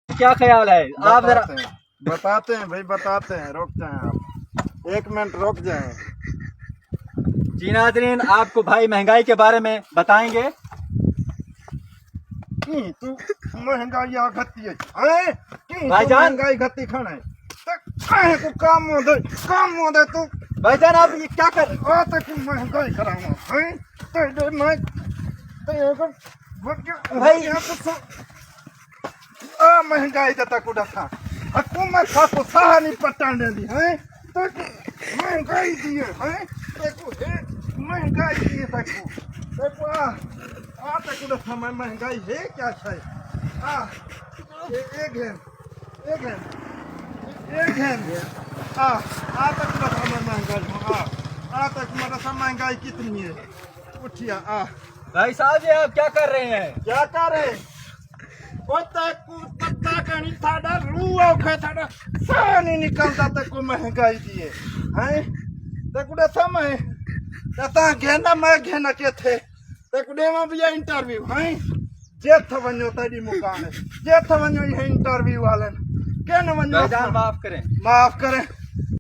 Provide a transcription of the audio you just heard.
क्या ख्याल है आप जरा बताते हैं भाई, बताते हैं, रुक जाए आप 1 मिनट रुक जाए। जी नाज़रीन, आपको भाई महंगाई के बारे में बताएंगे। तू महंगाई आ घती है भाईजान। महंगाई घती खाना है को काम दे तू भाईजान आप ये क्या कर रहे आ तक महंगाई कराऊंगा हैं ते मैं ते भाई यहाँ तो आ महंगाई देता कुड़ा था हुकूमत था को सहा नहीं पटाने दी हैं तो महंगाई दी है देखो महंगाई दी है देखो आ तक कुड़ा समय महंगाई है क्या है एक है आ तक कुड़ा समय महंगाई आ तक मेरा समय महंगाई कितनी है उठिया भाई साहब ये आप क्या कर रहे हैं? क्या कर रहे पत्ता कहीं थाड़ा रूह औखे थाड़ा सा नहीं निकलता तक को महंगाई दिए हैं ते कुड़े समय ता घेना मैं घेना के थे ते कुड़े में भी इंटरव्यू हैं जे थ वणो तडी मुकाम है जे थ वणो ये इंटरव्यू वाले के न वणो भाईजान माफ करें। माफ करें